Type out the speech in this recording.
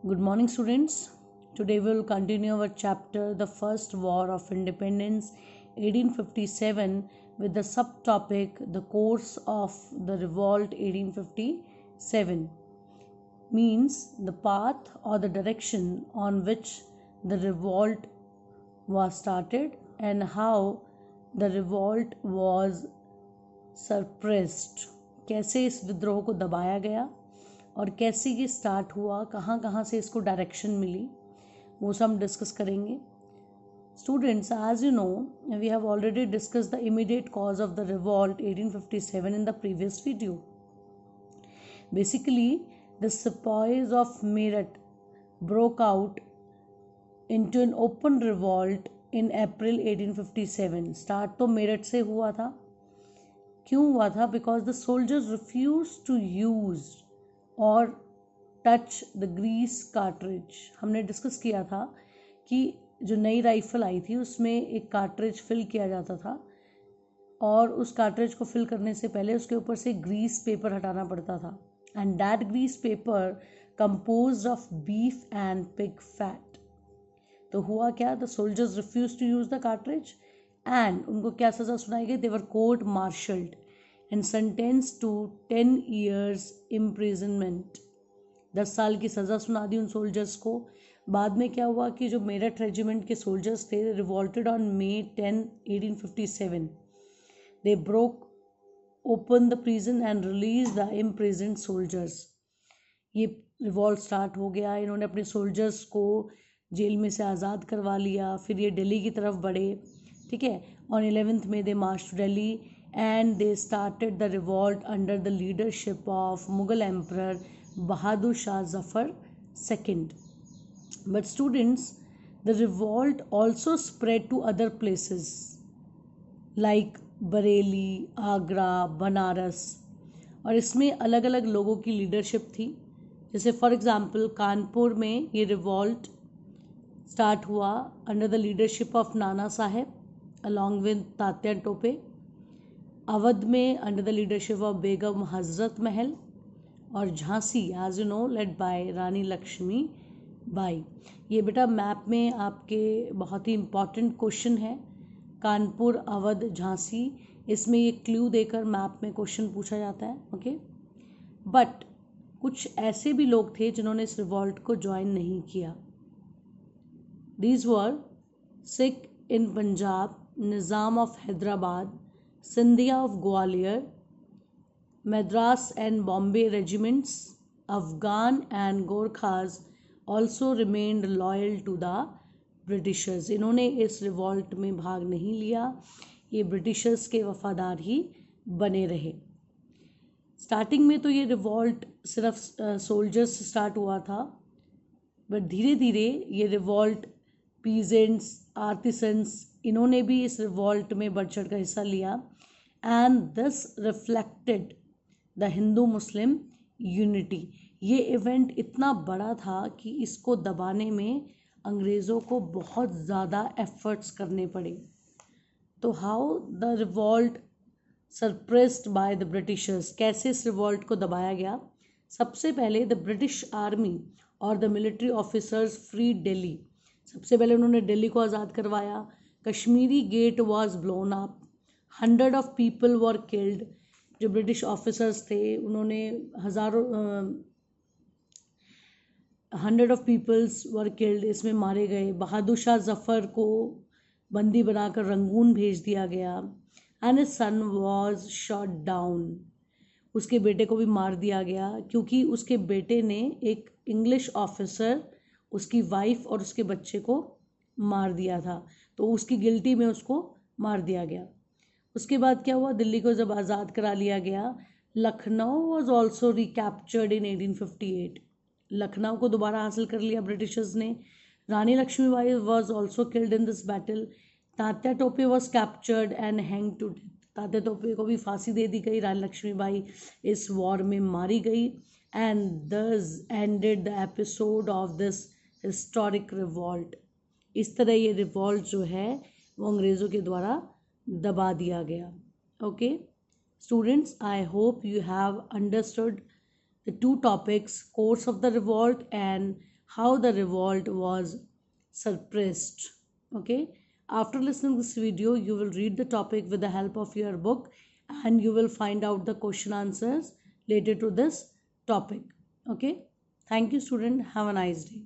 Good morning, students. Today we will continue our chapter, The First War of Independence, 1857, with the subtopic, The Course of the Revolt, 1857, means the path or the direction on which the revolt was started and how the revolt was suppressed. कैसे इस विद्रोह को दबाया गया और कैसे ये start हुआ, कहाँ कहाँ से इसको डायरेक्शन मिली, वो सब हम डिस्कस करेंगे. Students, as you know, we have already discussed the immediate cause of the revolt 1857 in the previous video. Basically, the sepoys of Meerut broke out into an open revolt in April 1857. Start तो मेरठ से हुआ था. क्यों हुआ था? Because the soldiers refused to use और touch the Greece cartridge. हमने discuss किया था कि जो नई राइफल आई थी उसमें एक कार्ट्रिज फिल किया जाता था और उस कार्ट्रिज को फिल करने से पहले उसके ऊपर से ग्रीस पेपर हटाना पड़ता था. And that grease paper composed of beef and pig fat. तो हुआ क्या? The soldiers refuse to use the cartridge and उनको क्या सज़ा सुनाई गई? They were court martialled and sentence to 10 years imprisonment. 10 साल की सज़ा सुना दी उन सोल्जर्स को. बाद में क्या हुआ कि जो मेरठ रेजिमेंट के सोल्जर्स थे, revolted on May 10, 1857. They broke open the prison and release the imprison soldiers. ये रिवॉल्ट स्टार्ट हो गया. इन्होंने अपने सोल्जर्स को जेल में से आज़ाद करवा लिया. फिर ये दिल्ली की तरफ बढ़े. ठीक है. On 11th May they March two Delhi and they started the revolt under the leadership of Mughal Emperor Bahadur Shah Zafar II. But students, the revolt also spread to other places like Bareilly, Agra, Banaras. और इसमें अलग अलग लोगों की leadership थी. जैसे for example Kanpur में ये रिवॉल्ट स्टार्ट हुआ under the leadership of Nana Sahib along with Tatya Tope. Awadh में under the leadership of Begum Hazrat Mahal. और Jhansi as you know led by Rani Lakshmi Bai. ये बेटा मैप में आपके बहुत ही इम्पॉर्टेंट क्वेश्चन है. कानपुर, अवध, झांसी, इसमें ये क्लू देकर मैप में क्वेश्चन पूछा जाता है. ओके. बट कुछ ऐसे भी लोग थे जिन्होंने इस रिवॉल्ट को ज्वाइन नहीं किया. These were Sikh in Punjab, Nizam of Hyderabad, Sindhia of Gwalior, Madras and Bombay regiments, Afghan and Gorkhas also remained loyal to the Britishers. इन्होंने इस रिवॉल्ट में भाग नहीं लिया. ये ब्रिटिशर्स के वफादार ही बने रहे. स्टार्टिंग में तो ये रिवॉल्ट सिर्फ सोल्जर्स से स्टार्ट हुआ था, बट धीरे धीरे ये रिवॉल्ट पीजेंट्स, आर्टिसंस, इन्होंने भी इस रिवॉल्ट में बढ़ चढ़ कर हिस्सा लिया. And this reflected the Hindu Muslim unity. ये इवेंट इतना बड़ा था कि इसको दबाने में अंग्रेज़ों को बहुत ज़्यादा एफर्ट्स करने पड़े. तो how the revolt suppressed by the Britishers. कैसे इस रिवॉल्ट को दबाया गया? सबसे पहले द ब्रिटिश आर्मी और the military officers free Delhi. सबसे पहले उन्होंने दिल्ली को आज़ाद करवाया. Kashmiri gate was blown up. 100 of people were killed. जो ब्रिटिश ऑफिसर्स थे उन्होंने हज़ारों 100 of peoples were killed, इसमें मारे गए. बहादुर शाह जफ़र को बंदी बनाकर रंगून भेज दिया गया. And his son was shot down. उसके बेटे को भी मार दिया गया क्योंकि उसके बेटे ने एक इंग्लिश ऑफिसर उसकी वाइफ और उसके बच्चे को मार दिया था. तो उसकी गिल्टी में उसको मार दिया गया. उसके बाद क्या हुआ? दिल्ली को जब आज़ाद करा लिया गया, Lucknow was also recaptured in 1858. Lucknow को दोबारा हासिल कर लिया ब्रिटिशर्स ने. Rani Lakshmibai was also killed in this battle. Tatya Tope was captured and hang to death. Tatya Tope को भी फांसी दे दी गई. रानी लक्ष्मीबाई इस वॉर में मारी गई. एंड दस ended the episode of this historic revolt. इस तरह ये रिवॉल्ट जो है वो अंग्रेज़ों के द्वारा दबा दिया गया. Okay students, I hope you have understood the two topics, course of the revolt and how the revolt was suppressed. Okay, after listening this video, you will read the topic with the help of your book, and you will find out the question answers related to this topic. Okay, thank you, student. Have a nice day.